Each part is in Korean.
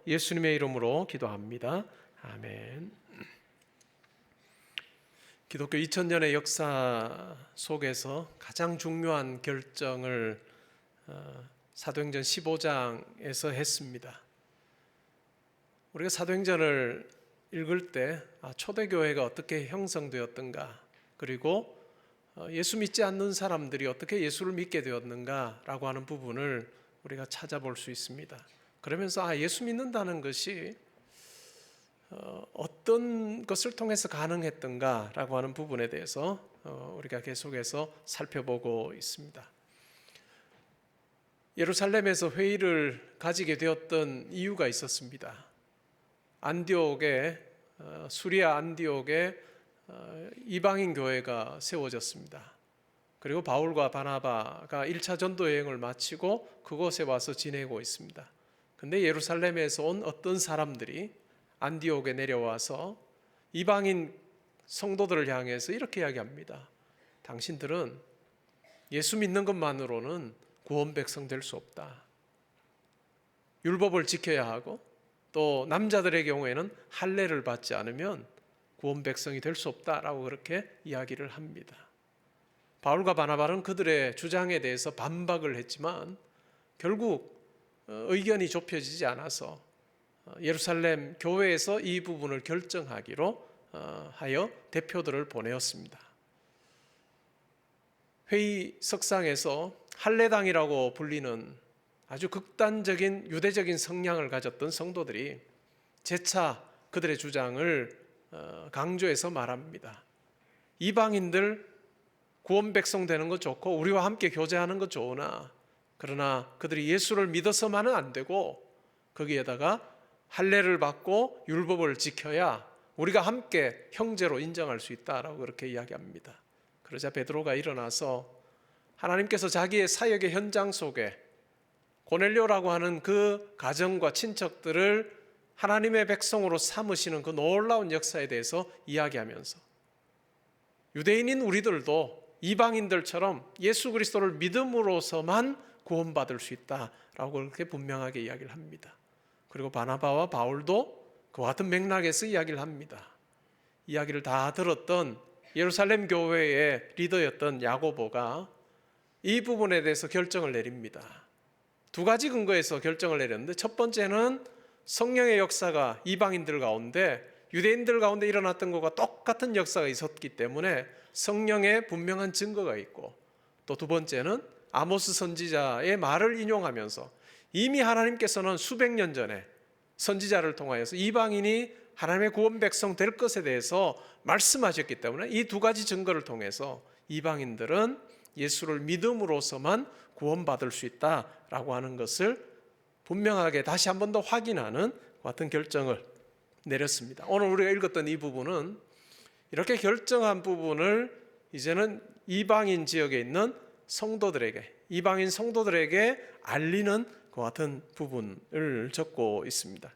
예수님의 이름으로 기도합니다. 아멘. 기독교 2000년의 역사 속에서 가장 중요한 결정을 사도행전 15장에서 했습니다. 우리가 사도행전을 읽을 때 초대교회가 어떻게 형성되었던가, 그리고 예수 믿지 않는 사람들이 어떻게 예수를 믿게 되었는가라고 하는 부분을 우리가 찾아볼 수 있습니다. 그러면서 예수 믿는다는 것이 어떤 것을 통해서 가능했던가라고 하는 부분에 대해서 우리가 계속해서 살펴보고 있습니다. 예루살렘에서 회의를 가지게 되었던 이유가 있었습니다. 수리아 안디옥에 이방인 교회가 세워졌습니다. 그리고 바울과 바나바가 1차 전도 여행을 마치고 그곳에 와서 지내고 있습니다. 근데 예루살렘에서 온 어떤 사람들이 안디옥에 내려와서 이방인 성도들을 향해서 이렇게 이야기합니다. 당신들은 예수 믿는 것만으로는 구원 백성 될 수 없다. 율법을 지켜야 하고 또 남자들의 경우에는 할례를 받지 않으면 구원 백성이 될 수 없다라고 그렇게 이야기를 합니다. 바울과 바나바는 그들의 주장에 대해서 반박을 했지만 결국 의견이 좁혀지지 않아서 예루살렘 교회에서 이 부분을 결정하기로 하여 대표들을 보내었습니다. 회의석상에서 할례당이라고 불리는 아주 극단적인 유대적인 성향을 가졌던 성도들이 재차 그들의 주장을 강조해서 말합니다. 이방인들 구원 백성 되는 것 좋고 우리와 함께 교제하는 것 좋으나, 그러나 그들이 예수를 믿어서만은 안 되고 거기에다가 할례를 받고 율법을 지켜야 우리가 함께 형제로 인정할 수 있다라고 그렇게 이야기합니다. 그러자 베드로가 일어나서 하나님께서 자기의 사역의 현장 속에 고넬료라고 하는 그 가정과 친척들을 하나님의 백성으로 삼으시는 그 놀라운 역사에 대해서 이야기하면서 유대인인 우리들도 이방인들처럼 예수 그리스도를 믿음으로서만 구원받을 수 있다라고 그렇게 분명하게 이야기를 합니다. 그리고 바나바와 바울도 그와 같은 맥락에서 이야기를 합니다. 이야기를 다 들었던 예루살렘 교회의 리더였던 야고보가 이 부분에 대해서 결정을 내립니다. 두 가지 근거에서 결정을 내렸는데, 첫 번째는 성령의 역사가 이방인들 가운데 유대인들 가운데 일어났던 것과 똑같은 역사가 있었기 때문에 성령의 분명한 증거가 있고, 또 두 번째는 아모스 선지자의 말을 인용하면서 이미 하나님께서는 수백 년 전에 선지자를 통하여서 이방인이 하나님의 구원 백성 될 것에 대해서 말씀하셨기 때문에 이 두 가지 증거를 통해서 이방인들은 예수를 믿음으로서만 구원받을 수 있다라고 하는 것을 분명하게 다시 한 번 더 확인하는 같은 결정을 내렸습니다. 오늘 우리가 읽었던 이 부분은 이렇게 결정한 부분을 이제는 이방인 지역에 있는 성도들에게, 이방인 성도들에게 알리는 그 같은 부분을 적고 있습니다.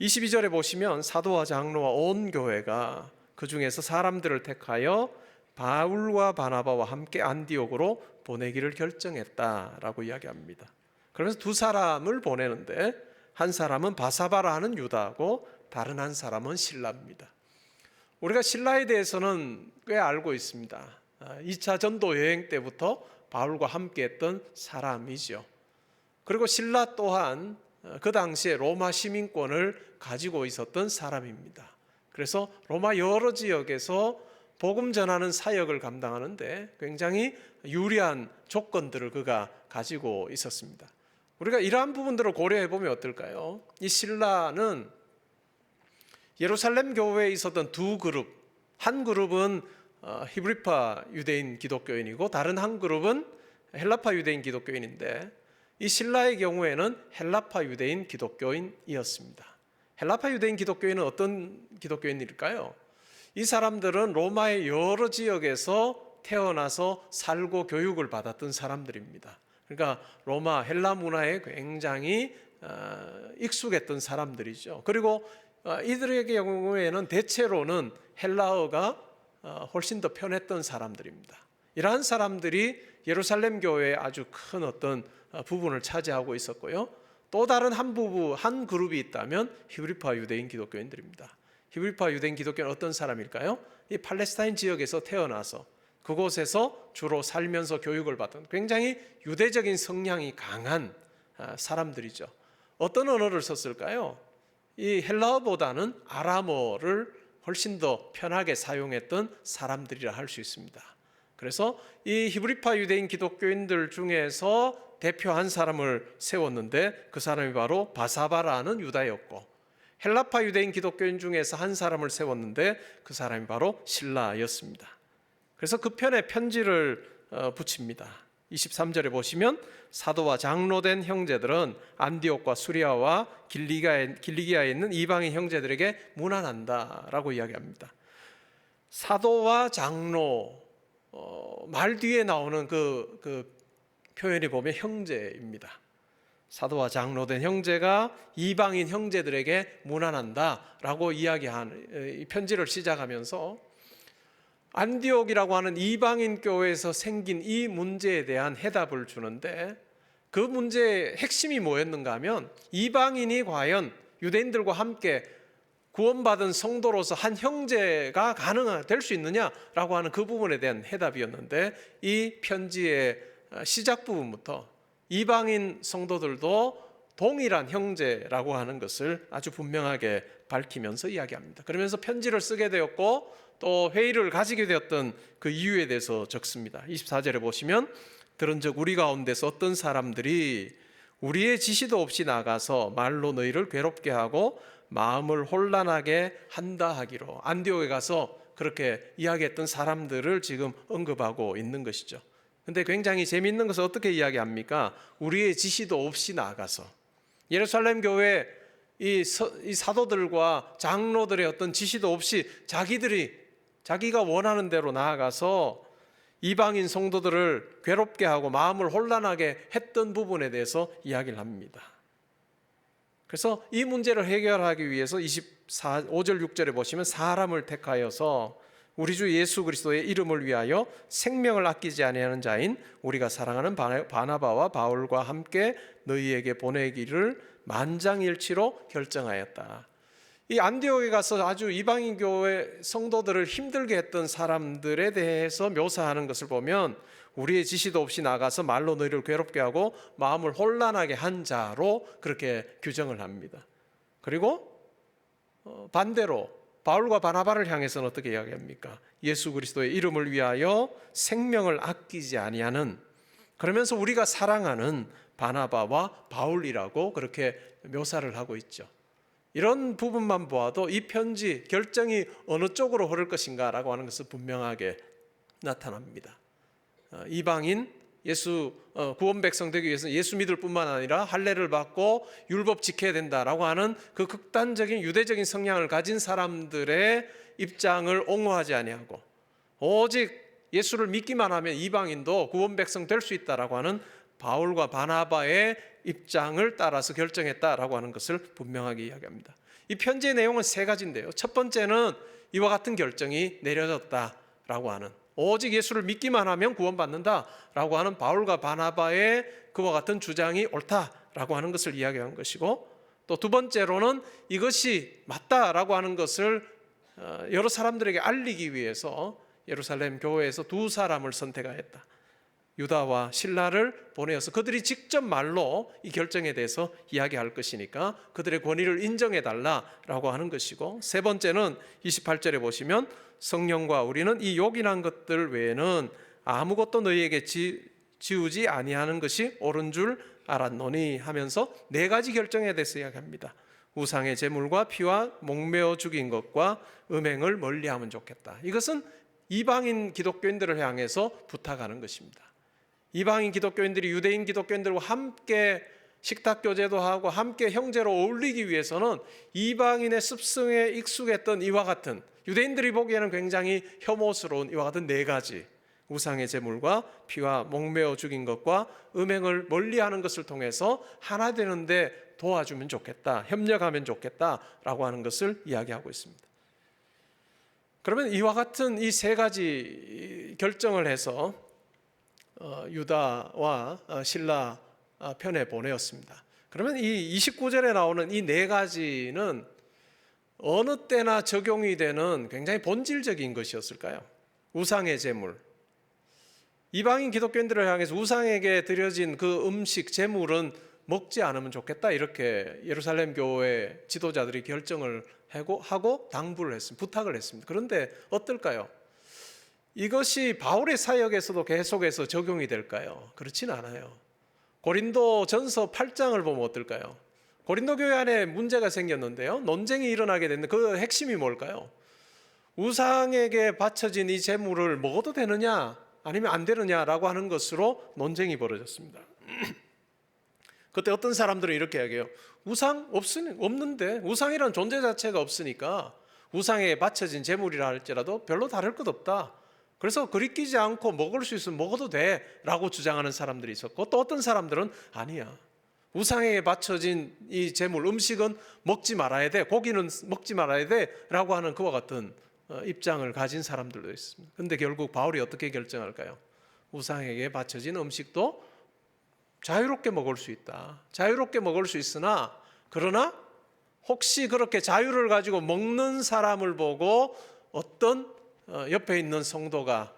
22절에 보시면 사도와 장로와 온 교회가 그 중에서 사람들을 택하여 바울과 바나바와 함께 안디옥으로 보내기를 결정했다라고 이야기합니다. 그러면서 두 사람을 보내는데 한 사람은 바사바라 하는 유다고 다른 한 사람은 실라입니다. 우리가 실라에 대해서는 꽤 알고 있습니다. 2차 전도 여행 때부터 바울과 함께 했던 사람이죠. 그리고 실라 또한 그 당시에 로마 시민권을 가지고 있었던 사람입니다. 그래서 로마 여러 지역에서 복음 전하는 사역을 감당하는데 굉장히 유리한 조건들을 그가 가지고 있었습니다. 우리가 이러한 부분들을 고려해 보면 어떨까요? 이 실라는 예루살렘 교회에 있었던 두 그룹, 한 그룹은 히브리파 유대인 기독교인이고 다른 한 그룹은 헬라파 유대인 기독교인인데, 이 실라의 경우에는 헬라파 유대인 기독교인이었습니다. 헬라파 유대인 기독교인은 어떤 기독교인일까요? 이 사람들은 로마의 여러 지역에서 태어나서 살고 교육을 받았던 사람들입니다. 그러니까 로마 헬라 문화에 굉장히 익숙했던 사람들이죠. 그리고 이들의 경우에는 대체로는 헬라어가 훨씬 더 편했던 사람들입니다. 이러한 사람들이 예루살렘 교회의 아주 큰 어떤 부분을 차지하고 있었고요. 또 다른 한 그룹이 있다면 히브리파 유대인 기독교인들입니다. 히브리파 유대인 기독교는 어떤 사람일까요? 이 팔레스타인 지역에서 태어나서 그곳에서 주로 살면서 교육을 받은 굉장히 유대적인 성향이 강한 사람들이죠. 어떤 언어를 썼을까요? 이 헬라어보다는 아람어를 훨씬 더 편하게 사용했던 사람들이라 할 수 있습니다. 그래서 이 히브리파 유대인 기독교인들 중에서 대표 한 사람을 세웠는데 그 사람이 바로 바사바라는 유다였고, 헬라파 유대인 기독교인 중에서 한 사람을 세웠는데 그 사람이 바로 실라였습니다. 그래서 그 편에 편지를 붙입니다. 23절에 보시면 사도와 장로된 형제들은 안디옥과 수리아와 길리기아에 있는 이방인 형제들에게 문안한다라고 이야기합니다. 사도와 장로, 말 뒤에 나오는 그 표현이 보면 형제입니다. 사도와 장로된 형제가 이방인 형제들에게 문안한다라고 이야기한 이 편지를 시작하면서 안디옥이라고 하는 이방인 교회에서 생긴 이 문제에 대한 해답을 주는데, 그 문제의 핵심이 뭐였는가 하면 이방인이 과연 유대인들과 함께 구원받은 성도로서 한 형제가 될 수 있느냐라고 하는 그 부분에 대한 해답이었는데, 이 편지의 시작 부분부터 이방인 성도들도 동일한 형제라고 하는 것을 아주 분명하게 밝히면서 이야기합니다. 그러면서 편지를 쓰게 되었고 또 회의를 가지게 되었던 그 이유에 대해서 적습니다. 24절에 보시면 들은즉 우리 가운데서 어떤 사람들이 우리의 지시도 없이 나가서 말로 너희를 괴롭게 하고 마음을 혼란하게 한다 하기로, 안디옥에 가서 그렇게 이야기했던 사람들을 지금 언급하고 있는 것이죠. 근데 굉장히 재미있는 것은 어떻게 이야기합니까? 우리의 지시도 없이 나가서, 예루살렘 교회 이 사도들과 장로들의 어떤 지시도 없이 자기가 원하는 대로 나아가서 이방인 성도들을 괴롭게 하고 마음을 혼란하게 했던 부분에 대해서 이야기를 합니다. 그래서 이 문제를 해결하기 위해서 5절 6절에 보시면 사람을 택하여서 우리 주 예수 그리스도의 이름을 위하여 생명을 아끼지 아니하는 자인 우리가 사랑하는 바나바와 바울과 함께 너희에게 보내기를 만장일치로 결정하였다. 이 안디옥에 가서 아주 이방인 교회 성도들을 힘들게 했던 사람들에 대해서 묘사하는 것을 보면 우리의 지시도 없이 나가서 말로 너희를 괴롭게 하고 마음을 혼란하게 한 자로 그렇게 규정을 합니다. 그리고 반대로 바울과 바나바를 향해서는 어떻게 이야기합니까? 예수 그리스도의 이름을 위하여 생명을 아끼지 아니하는, 그러면서 우리가 사랑하는 바나바와 바울이라고 그렇게 묘사를 하고 있죠. 이런 부분만 보아도 이 편지 결정이 어느 쪽으로 흐를 것인가라고 하는 것은 분명하게 나타납니다. 이방인 구원 백성 되기 위해서는 예수 믿을 뿐만 아니라 할례를 받고 율법 지켜야 된다라고 하는 그 극단적인 유대적인 성향을 가진 사람들의 입장을 옹호하지 아니하고 오직 예수를 믿기만 하면 이방인도 구원 백성 될 수 있다라고 하는 바울과 바나바의 입장을 따라서 결정했다라고 하는 것을 분명하게 이야기합니다. 이 편지의 내용은 세 가지인데요. 첫 번째는 이와 같은 결정이 내려졌다라고 하는, 오직 예수를 믿기만 하면 구원받는다라고 하는 바울과 바나바의 그와 같은 주장이 옳다라고 하는 것을 이야기한 것이고, 또 두 번째로는 이것이 맞다라고 하는 것을 여러 사람들에게 알리기 위해서 예루살렘 교회에서 두 사람을 선택하였다. 유다와 실라를 보내어서 그들이 직접 말로 이 결정에 대해서 이야기할 것이니까 그들의 권위를 인정해 달라라고 하는 것이고, 세 번째는 28절에 보시면 성령과 우리는 이 요긴한 것들 외에는 아무것도 너희에게 지우지 아니하는 것이 옳은 줄 알았노니 하면서 네 가지 결정에 대해서 이야기합니다. 우상의 제물과 피와 목매어 죽인 것과 음행을 멀리하면 좋겠다. 이것은 이방인 기독교인들을 향해서 부탁하는 것입니다. 이방인 기독교인들이 유대인 기독교인들과 함께 식탁교제도 하고 함께 형제로 어울리기 위해서는 이방인의 습성에 익숙했던 이와 같은, 유대인들이 보기에는 굉장히 혐오스러운 이와 같은 네 가지, 우상의 제물과 피와 목매어 죽인 것과 음행을 멀리하는 것을 통해서 하나 되는데 도와주면 좋겠다, 협력하면 좋겠다라고 하는 것을 이야기하고 있습니다. 그러면 이와 같은 이 세 가지 결정을 해서 유다와 실라 편에 보내었습니다. 그러면 이 29절에 나오는 이 네 가지는 어느 때나 적용이 되는 굉장히 본질적인 것이었을까요? 우상의 제물. 이방인 기독교인들을 향해서 우상에게 드려진 그 음식, 제물은 먹지 않으면 좋겠다, 이렇게 예루살렘 교회 지도자들이 결정을 하고 당부를 했습니다. 부탁을 했습니다. 그런데 어떨까요? 이것이 바울의 사역에서도 계속해서 적용이 될까요? 그렇진 않아요. 고린도 전서 8장을 보면 어떨까요? 고린도 교회 안에 문제가 생겼는데요, 논쟁이 일어나게 됐는데 그 핵심이 뭘까요? 우상에게 바쳐진 이 제물을 먹어도 되느냐 아니면 안 되느냐라고 하는 것으로 논쟁이 벌어졌습니다. 그때 어떤 사람들은 이렇게 이야기해요. 우상 없는데, 우상이라는 존재 자체가 없으니까 우상에 바쳐진 제물이라 할지라도 별로 다를 것 없다, 그래서 그리끼지 않고 먹을 수 있으면 먹어도 돼 라고 주장하는 사람들이 있었고, 또 어떤 사람들은 아니야, 우상에게 바쳐진 이 제물, 음식은 먹지 말아야 돼, 고기는 먹지 말아야 돼 라고 하는 그와 같은 입장을 가진 사람들도 있습니다. 그런데 결국 바울이 어떻게 결정할까요? 우상에게 바쳐진 음식도 자유롭게 먹을 수 있다, 자유롭게 먹을 수 있으나, 그러나 혹시 그렇게 자유를 가지고 먹는 사람을 보고 어떤 옆에 있는 성도가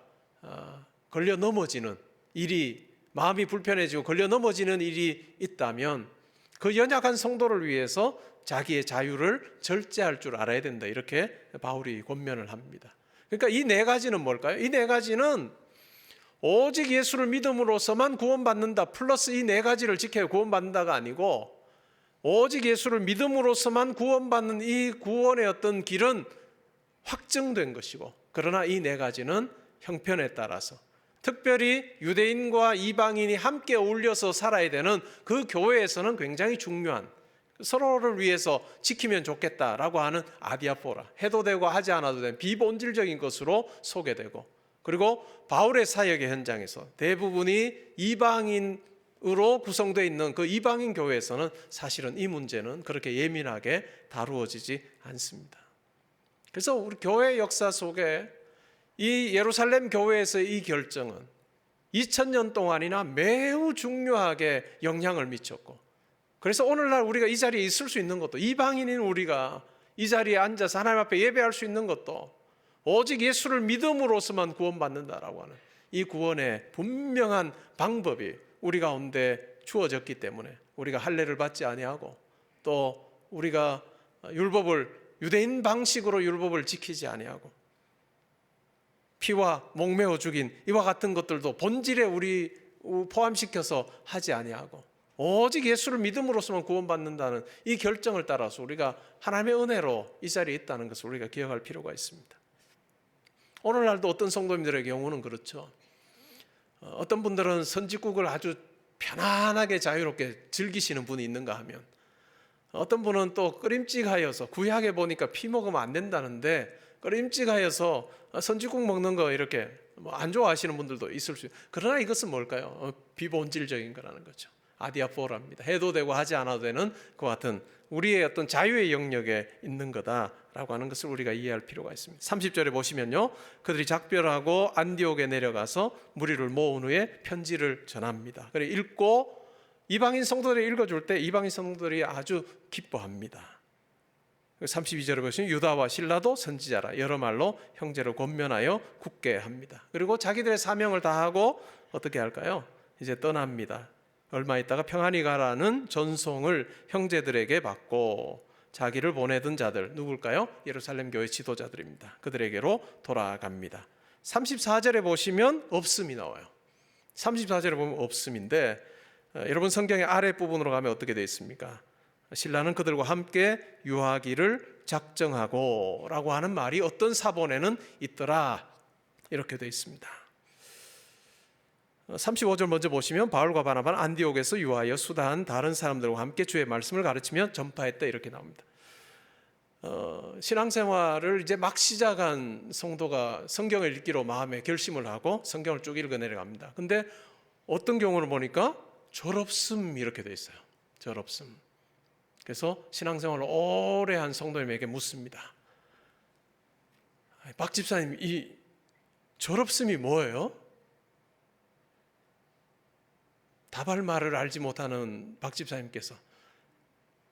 걸려 넘어지는 일이, 마음이 불편해지고 걸려 넘어지는 일이 있다면 그 연약한 성도를 위해서 자기의 자유를 절제할 줄 알아야 된다, 이렇게 바울이 권면을 합니다. 그러니까 이 네 가지는 뭘까요? 이 네 가지는 오직 예수를 믿음으로서만 구원받는다 플러스 이 네 가지를 지켜야 구원받는다가 아니고, 오직 예수를 믿음으로서만 구원받는 이 구원의 어떤 길은 확정된 것이고, 그러나 이 네 가지는 형편에 따라서, 특별히 유대인과 이방인이 함께 어울려서 살아야 되는 그 교회에서는 굉장히 중요한, 서로를 위해서 지키면 좋겠다라고 하는 아디아포라, 해도 되고 하지 않아도 되는 비본질적인 것으로 소개되고, 그리고 바울의 사역의 현장에서 대부분이 이방인으로 구성되어 있는 그 이방인 교회에서는 사실은 이 문제는 그렇게 예민하게 다루어지지 않습니다. 그래서 우리 교회 역사 속에 이 예루살렘 교회에서의 이 결정은 2000년 동안이나 매우 중요하게 영향을 미쳤고, 그래서 오늘날 우리가 이 자리에 있을 수 있는 것도, 이방인인 우리가 이 자리에 앉아서 하나님 앞에 예배할 수 있는 것도 오직 예수를 믿음으로서만 구원받는다라고 하는 이 구원의 분명한 방법이 우리 가운데 주어졌기 때문에 우리가 할례를 받지 아니하고, 또 우리가 유대인 방식으로 율법을 지키지 아니하고, 피와 목매어 죽인 이와 같은 것들도 본질에 우리 포함시켜서 하지 아니하고, 오직 예수를 믿음으로서만 구원받는다는 이 결정을 따라서 우리가 하나님의 은혜로 이 자리에 있다는 것을 우리가 기억할 필요가 있습니다. 오늘날도 어떤 성도님들의 경우는 그렇죠. 어떤 분들은 선지국을 아주 편안하게 자유롭게 즐기시는 분이 있는가 하면, 어떤 분은 또 끄림직하여서, 구약에 보니까 피 먹으면 안 된다는데 끄림직하여서 선지국 먹는 거 이렇게 안 좋아하시는 분들도 있을 수 있어요. 그러나 이것은 뭘까요? 비본질적인 거라는 거죠. 아디아포라입니다. 해도 되고 하지 않아도 되는 그와 같은 우리의 어떤 자유의 영역에 있는 거다라고 하는 것을 우리가 이해할 필요가 있습니다. 30절에 보시면요, 그들이 작별하고 안디옥에 내려가서 무리를 모은 후에 편지를 전합니다. 그래 읽고 이방인 성도들이 읽어줄 때 이방인 성도들이 아주 기뻐합니다. 32절에 보시면 유다와 실라도 선지자라 여러 말로 형제를 권면하여 굳게 합니다. 그리고 자기들의 사명을 다하고 어떻게 할까요? 이제 떠납니다. 얼마 있다가 평안히 가라는 전송을 형제들에게 받고 자기를 보내던 자들, 누굴까요? 예루살렘 교회 지도자들입니다. 그들에게로 돌아갑니다. 34절에 보시면 없음이 나와요. 34절에 보면 없음인데, 여러분 성경의 아랫부분으로 가면 어떻게 되어 있습니까? 신라는 그들과 함께 유하기를 작정하고 라고 하는 말이 어떤 사본에는 있더라, 이렇게 되어 있습니다. 35절 먼저 보시면 바울과 바나바는 안디옥에서 유하여 수다한 다른 사람들과 함께 주의 말씀을 가르치며 전파했다, 이렇게 나옵니다. 신앙생활을 이제 막 시작한 성도가 성경을 읽기로 마음에 결심을 하고 성경을 쭉 읽어 내려갑니다. 근데 어떤 경우를 보니까 졸업씀 이렇게 돼 있어요. 졸업씀. 그래서 신앙생활을 오래 한 성도님에게 묻습니다. 박 집사님, 이 졸업씀이 뭐예요? 답할 말을 알지 못하는 박 집사님께서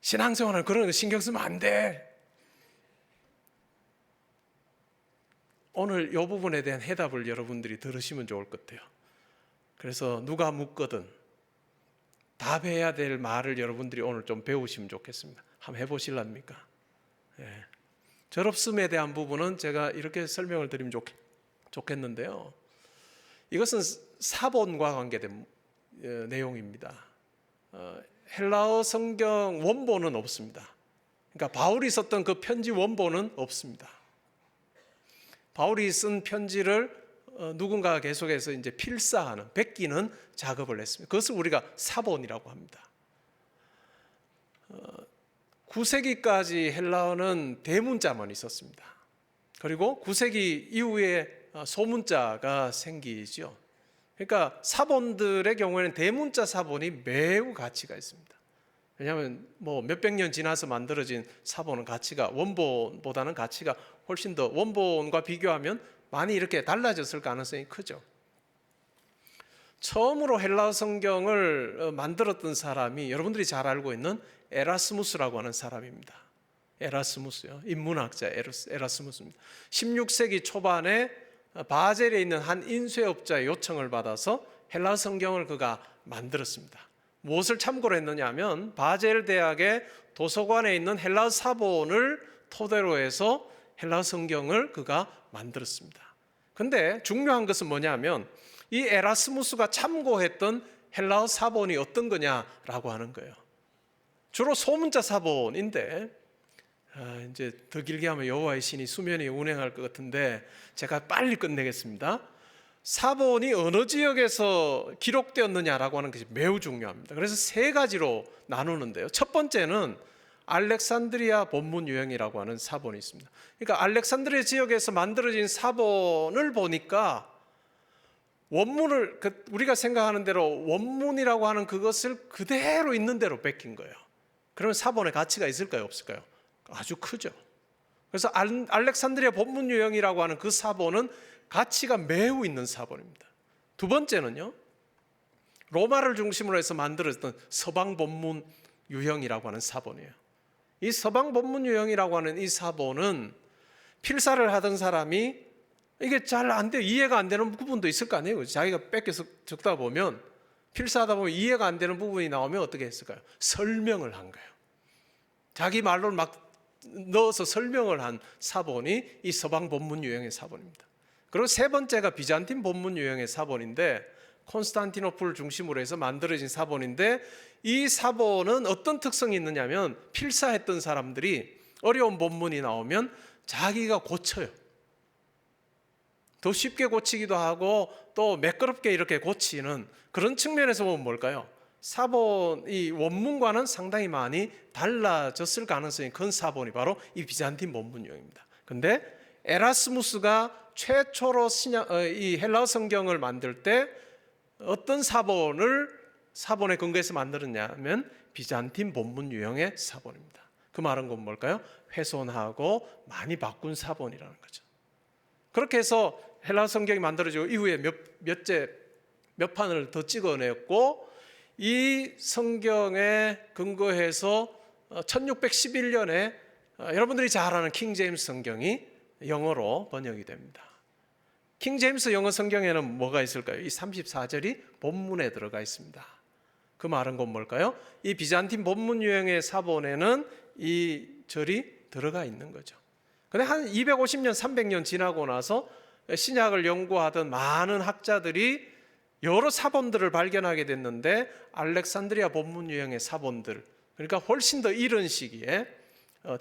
신앙생활은 그런 거 신경 쓰면 안 돼. 오늘 이 부분에 대한 해답을 여러분들이 들으시면 좋을 것 같아요. 그래서 누가 묻거든 답해야 될 말을 여러분들이 오늘 좀 배우시면 좋겠습니다. 한번 해보실랍니까? 예. 절없음에 대한 부분은 제가 이렇게 설명을 드리면 좋겠는데요. 이것은 사본과 관계된 내용입니다. 헬라어 성경 원본은 없습니다. 그러니까 바울이 썼던 그 편지 원본은 없습니다. 바울이 쓴 편지를 누군가 계속해서 이제 필사하는, 베끼는 작업을 했습니다. 그것을 우리가 사본이라고 합니다. 9세기까지 헬라어는 대문자만 있었습니다. 그리고 9세기 이후에 소문자가 생기죠. 그러니까 사본들의 경우에는 대문자 사본이 매우 가치가 있습니다. 왜냐하면 뭐 몇백 년 지나서 만들어진 사본은 가치가 원본보다는 가치가 훨씬 더 원본과 비교하면 많이 이렇게 달라졌을 가능성이 크죠. 처음으로 헬라어 성경을 만들었던 사람이 여러분들이 잘 알고 있는 에라스무스라고 하는 사람입니다. 에라스무스요. 인문학자 에라스무스입니다. 16세기 초반에 바젤에 있는 한 인쇄업자의 요청을 받아서 헬라어 성경을 그가 만들었습니다. 무엇을 참고로 했느냐 하면 바젤 대학의 도서관에 있는 헬라어 사본을 토대로 해서 헬라어 성경을 그가 만들었습니다. 근데 중요한 것은 뭐냐면 이 에라스무스가 참고했던 헬라어 사본이 어떤 거냐라고 하는 거예요. 주로 소문자 사본인데 이제 더 길게 하면 여호와의 신이 수면이 운행할 것 같은데 제가 빨리 끝내겠습니다. 사본이 어느 지역에서 기록되었느냐라고 하는 것이 매우 중요합니다. 그래서 세 가지로 나누는데요. 첫 번째는 알렉산드리아 본문 유형이라고 하는 사본이 있습니다. 그러니까 알렉산드리아 지역에서 만들어진 사본을 보니까 원문을 우리가 생각하는 대로 원문이라고 하는 그것을 그대로 있는 대로 베낀 거예요. 그러면 사본의 가치가 있을까요, 없을까요? 아주 크죠. 그래서 알렉산드리아 본문 유형이라고 하는 그 사본은 가치가 매우 있는 사본입니다. 두 번째는요, 로마를 중심으로 해서 만들어졌던 서방 본문 유형이라고 하는 사본이에요. 이 서방 본문 유형이라고 하는 이 사본은 필사를 하던 사람이 이게 잘 안 돼요. 이해가 안 되는 부분도 있을 거 아니에요. 자기가 뺏겨서 적다 보면 필사하다 보면 이해가 안 되는 부분이 나오면 어떻게 했을까요? 설명을 한 거예요. 자기 말로 막 넣어서 설명을 한 사본이 이 서방 본문 유형의 사본입니다. 그리고 세 번째가 비잔틴 본문 유형의 사본인데 콘스탄티노플 중심으로 해서 만들어진 사본인데 이 사본은 어떤 특성이 있느냐면 필사했던 사람들이 어려운 본문이 나오면 자기가 고쳐요. 더 쉽게 고치기도 하고 또 매끄럽게 이렇게 고치는 그런 측면에서 보면 뭘까요? 사본, 이 원문과는 상당히 많이 달라졌을 가능성이 큰 사본이 바로 이 비잔틴 본문 유형입니다. 근데 에라스무스가 최초로 이 헬라어 성경을 만들 때 어떤 사본에 근거해서 만들었냐면 비잔틴 본문 유형의 사본입니다. 그 말은 건 뭘까요? 훼손하고 많이 바꾼 사본이라는 거죠. 그렇게 해서 헬라어 성경이 만들어지고 이후에 몇 판을 더 찍어냈고 이 성경에 근거해서 1611년에 여러분들이 잘 아는 킹 제임스 성경이 영어로 번역이 됩니다. 킹 제임스 영어 성경에는 뭐가 있을까요? 이 34절이 본문에 들어가 있습니다. 그 말은 곧 뭘까요? 이 비잔틴 본문 유형의 사본에는 이 절이 들어가 있는 거죠. 근데 한 250년, 300년 지나고 나서 신약을 연구하던 많은 학자들이 여러 사본들을 발견하게 됐는데 알렉산드리아 본문 유형의 사본들, 그러니까 훨씬 더 이른 시기에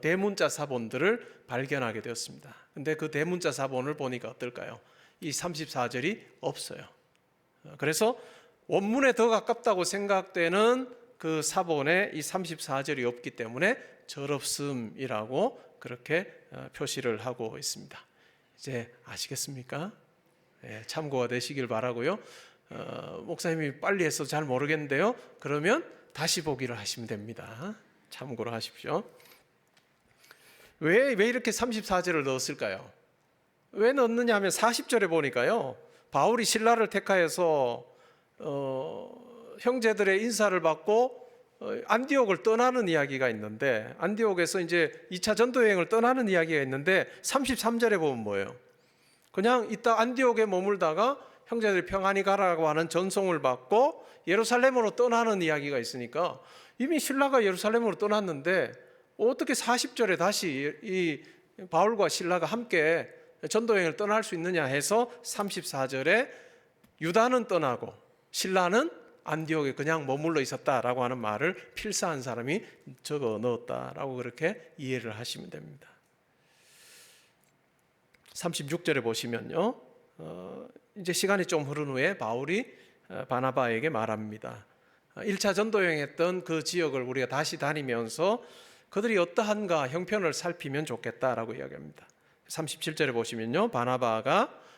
대문자 사본들을 발견하게 되었습니다. 근데 그 대문자 사본을 보니까 어떨까요? 이 34절이 없어요. 그래서 원문에 더 가깝다고 생각되는 그 사본에 이 34절이 없기 때문에 절없음이라고 그렇게 표시를 하고 있습니다. 이제 아시겠습니까? 참고가 되시길 바라고요. 목사님이 빨리 해서 잘 모르겠는데요. 그러면 다시 보기를 하시면 됩니다. 참고로 하십시오. 왜 이렇게 34절을 넣었을까요? 왜 넣느냐 하면 40절에 보니까요, 바울이 신라를 택하여서 형제들의 인사를 받고 안디옥을 떠나는 이야기가 있는데, 안디옥에서 이제 2차 전도 여행을 떠나는 이야기가 있는데 33절에 보면 뭐예요? 그냥 이따 안디옥에 머물다가 형제들이 평안히 가라고 하는 전송을 받고 예루살렘으로 떠나는 이야기가 있으니까, 이미 신라가 예루살렘으로 떠났는데 어떻게 40절에 다시 이 바울과 신라가 함께 전도여행을 떠날 수 있느냐 해서 34절에 유다는 떠나고 신라는 안디옥에 그냥 머물러 있었다라고 하는 말을 필사한 사람이 적어 넣었다라고 그렇게 이해를 하시면 됩니다. 36절에 보시면요, 이제 시간이 좀 흐른 후에 바울이 바나바에게 말합니다. 1차 전도여행했던 그 지역을 우리가 다시 다니면서 그들이 어떠한가 형편을 살피면 좋겠다라고 이야기합니다. 37절에 보시면요,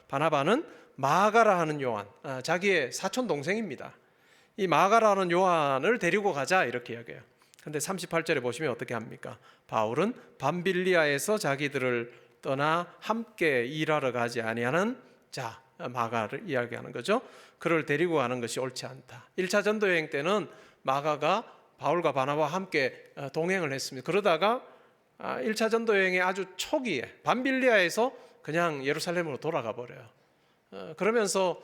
바나바는 마가라 하는 요한, 자기의 사촌 동생입니다. 이 마가라 하는 요한을 데리고 가자 이렇게 이야기해요. 근데 38절에 보시면 어떻게 합니까? 바울은 밤빌리아에서 자기들을 떠나 함께 일하러 가지 아니하는 자 마가를 이야기하는 거죠. 그를 데리고 가는 것이 옳지 않다. 1차 전도여행 때는 마가가 바울과 바나바와 함께 동행을 했습니다. 그러다가 1차 전도여행의 아주 초기에 밤빌리아에서 그냥 예루살렘으로 돌아가 버려요. 그러면서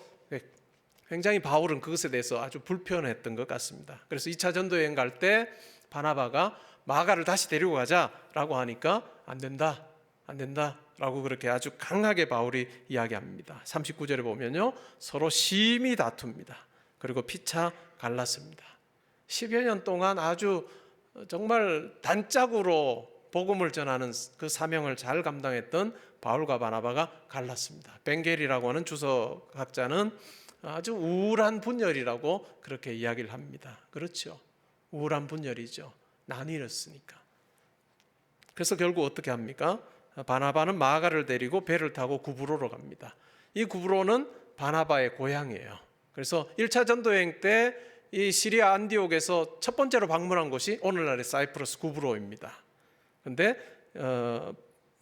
굉장히 바울은 그것에 대해서 아주 불편했던 것 같습니다. 그래서 2차 전도여행 갈 때 바나바가 마가를 다시 데리고 가자라고 하니까 안 된다 라고 그렇게 아주 강하게 바울이 이야기합니다. 39절에 보면요, 서로 심히 다툽니다. 그리고 피차 갈랐습니다. 10여 년 동안 아주 정말 단짝으로 복음을 전하는 그 사명을 잘 감당했던 바울과 바나바가 갈랐습니다. 벵겔이라고 하는 주석학자는 아주 우울한 분열이라고 그렇게 이야기를 합니다. 그렇죠, 우울한 분열이죠. 나뉘었으니까. 그래서 결국 어떻게 합니까? 바나바는 마가를 데리고 배를 타고 구브로로 갑니다. 이 구브로는 바나바의 고향이에요. 그래서 1차 전도여행 때 이 시리아 안디옥에서 첫 번째로 방문한 곳이 오늘날의 사이프러스 구브로입니다. 그런데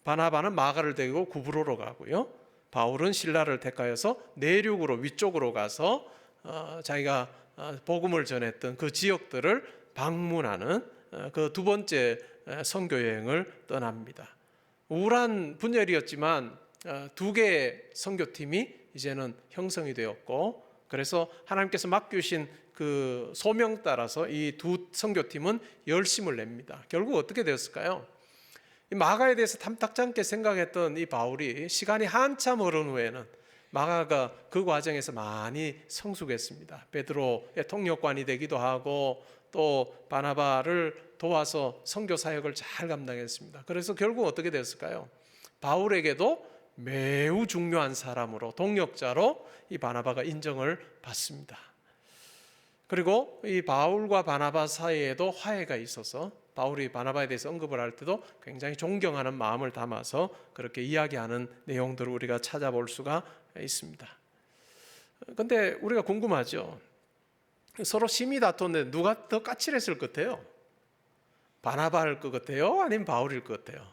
바나바는 마가를 데리고 구브로로 가고요, 바울은 신라를 택하여서 내륙으로 위쪽으로 가서 자기가 복음을 전했던 그 지역들을 방문하는 그 두 번째 선교 여행을 떠납니다. 우울한 분열이었지만 두 개의 선교팀이 이제는 형성이 되었고, 그래서 하나님께서 맡기신 그 소명 따라서 이 두 선교팀은 열심을 냅니다. 결국 어떻게 되었을까요? 이 마가에 대해서 탐탁지 않게 생각했던 이 바울이 시간이 한참 흐른 후에는 마가가 그 과정에서 많이 성숙했습니다. 베드로의 통역관이 되기도 하고 또 바나바를 도와서 선교 사역을 잘 감당했습니다. 그래서 결국 어떻게 되었을까요? 바울에게도 매우 중요한 사람으로, 동역자로 이 바나바가 인정을 받습니다. 그리고 이 바울과 바나바 사이에도 화해가 있어서 바울이 바나바에 대해서 언급을 할 때도 굉장히 존경하는 마음을 담아서 그렇게 이야기하는 내용들을 우리가 찾아볼 수가 있습니다. 그런데 우리가 궁금하죠. 서로 심히 다퉜는데 누가 더 까칠했을 것 같아요? 바나바일 것 같아요? 아니면 바울일 것 같아요?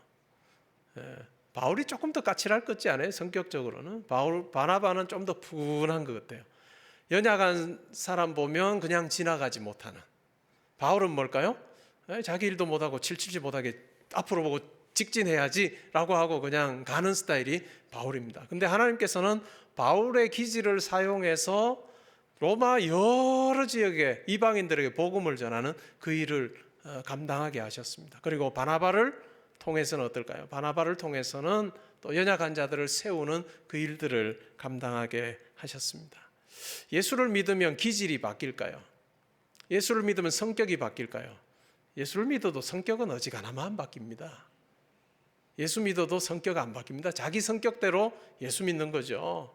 바울이 조금 더 까칠할 것 같지 않아요? 성격적으로는. 바나바는 좀 더 푸근한 것 같아요. 연약한 사람 보면 그냥 지나가지 못하는. 바울은 뭘까요? 자기 일도 못하고 칠칠지 못하게 앞으로 보고 직진해야지 라고 하고 그냥 가는 스타일이 바울입니다. 근데 하나님께서는 바울의 기질을 사용해서 로마 여러 지역의 이방인들에게 복음을 전하는 그 일을 감당하게 하셨습니다. 그리고 바나바를 통해서는 어떨까요? 바나바를 통해서는 또 연약한 자들을 세우는 그 일들을 감당하게 하셨습니다. 예수를 믿으면 기질이 바뀔까요? 예수를 믿으면 성격이 바뀔까요? 예수를 믿어도 성격은 어지간하면 바뀝니다. 예수 믿어도 성격 안 바뀝니다. 자기 성격대로 예수 믿는 거죠.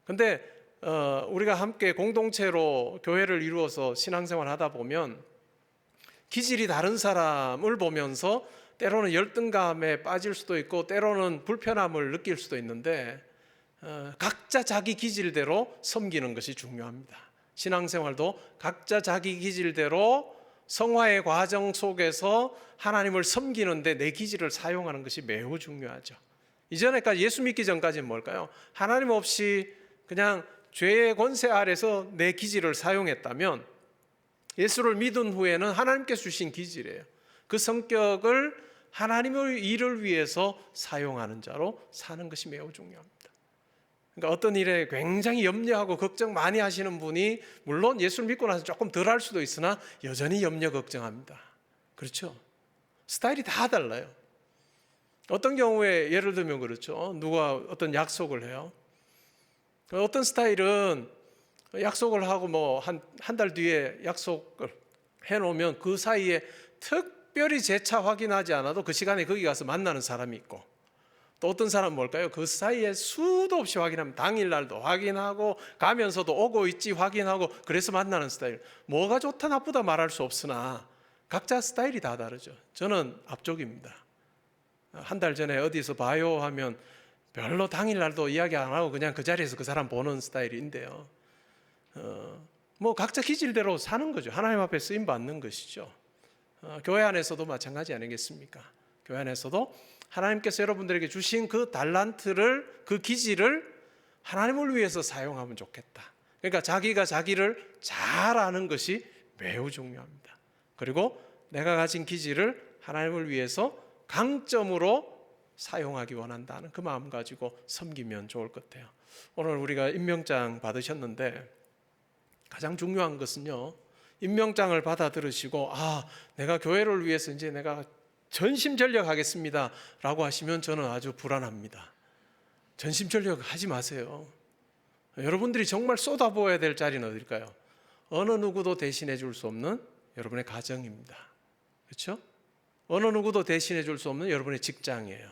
근데 우리가 함께 공동체로 교회를 이루어서 신앙생활 하다 보면 기질이 다른 사람을 보면서 때로는 열등감에 빠질 수도 있고 때로는 불편함을 느낄 수도 있는데 각자 자기 기질대로 섬기는 것이 중요합니다. 신앙생활도 각자 자기 기질대로 성화의 과정 속에서 하나님을 섬기는데 내 기질을 사용하는 것이 매우 중요하죠. 이전에까지 예수 믿기 전까지는 뭘까요? 하나님 없이 그냥 죄의 권세 아래서 내 기질을 사용했다면 예수를 믿은 후에는 하나님께서 주신 기질이에요. 그 성격을 하나님의 일을 위해서 사용하는 자로 사는 것이 매우 중요합니다. 그러니까 어떤 일에 굉장히 염려하고 걱정 많이 하시는 분이 물론 예수를 믿고 나서 조금 덜 할 수도 있으나 여전히 염려 걱정합니다. 그렇죠? 스타일이 다 달라요. 어떤 경우에 예를 들면 그렇죠. 누가 어떤 약속을 해요. 어떤 스타일은 약속을 하고 뭐 한 달 뒤에 약속을 해놓으면 그 사이에 특별히 재차 확인하지 않아도 그 시간에 거기 가서 만나는 사람이 있고, 또 어떤 사람은 뭘까요? 그 사이에 수도 없이 확인하면 당일날도 확인하고 가면서도 오고 있지 확인하고 그래서 만나는 스타일. 뭐가 좋다 나쁘다 말할 수 없으나 각자 스타일이 다 다르죠. 저는 앞쪽입니다. 한 달 전에 어디서 봐요 하면 별로 당일날도 이야기 안 하고 그냥 그 자리에서 그 사람 보는 스타일인데요. 뭐 각자 기질대로 사는 거죠. 하나님 앞에 쓰임 받는 것이죠. 교회 안에서도 마찬가지 아니겠습니까? 교회 안에서도 하나님께서 여러분들에게 주신 그 달란트를, 그 기질을 하나님을 위해서 사용하면 좋겠다. 그러니까 자기가 자기를 잘 아는 것이 매우 중요합니다. 그리고 내가 가진 기질을 하나님을 위해서 강점으로 사용하기 원한다는 그 마음 가지고 섬기면 좋을 것 같아요. 오늘 우리가 임명장 받으셨는데 가장 중요한 것은요, 임명장을 받아 들으시고 내가 교회를 위해서 이제 내가 전심전력하겠습니다 라고 하시면 저는 아주 불안합니다. 전심전력 하지 마세요. 여러분들이 정말 쏟아부어야 될 자리는 어딜까요? 어느 누구도 대신해 줄 수 없는 여러분의 가정입니다. 그렇죠? 어느 누구도 대신해 줄 수 없는 여러분의 직장이에요.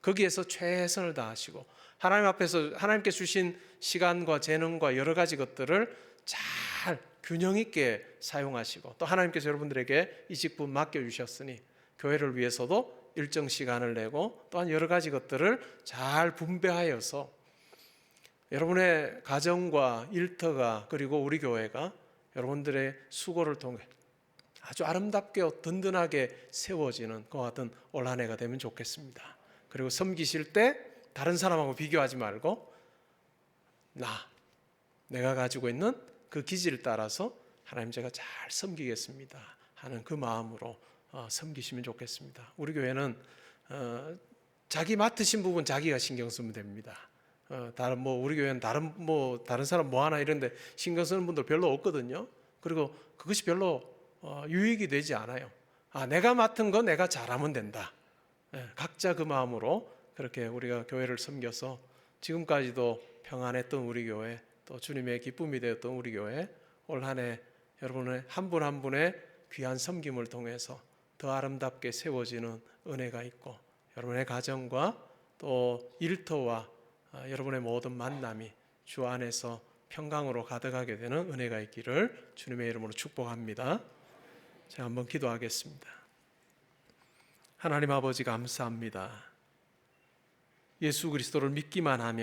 거기에서 최선을 다하시고 하나님 앞에서 하나님께 주신 시간과 재능과 여러 가지 것들을 잘 균형 있게 사용하시고, 또 하나님께서 여러분들에게 이 직분 맡겨주셨으니 교회를 위해서도 일정 시간을 내고 또한 여러 가지 것들을 잘 분배하여서 여러분의 가정과 일터가 그리고 우리 교회가 여러분들의 수고를 통해 아주 아름답게 든든하게 세워지는 그와 같은 올 한 해가 되면 좋겠습니다. 그리고 섬기실 때 다른 사람하고 비교하지 말고 내가 가지고 있는 그 기질을 따라서 하나님 제가 잘 섬기겠습니다 하는 그 마음으로 섬기시면 좋겠습니다. 우리 교회는 자기 맡으신 부분 자기가 신경 쓰면 됩니다. 우리 교회는 다른 사람 뭐 하나 이런데 신경 쓰는 분들 별로 없거든요. 그리고 그것이 별로 유익이 되지 않아요. 내가 맡은 거 내가 잘하면 된다. 각자 그 마음으로 그렇게 우리가 교회를 섬겨서 지금까지도 평안했던 우리 교회, 또 주님의 기쁨이 되었던 우리 교회, 올 한 해 여러분의 한 분 한 분의 귀한 섬김을 통해서 더 아름답게 세워지는 은혜가 있고, 여러분의 가정과 또 일터와 여러분의 모든 만남이 주 안에서 평강으로 가득하게 되는 은혜가 있기를 주님의 이름으로 축복합니다. 제가 한번 기도하겠습니다. 하나님 아버지 감사합니다. 예수 그리스도를 믿기만 하면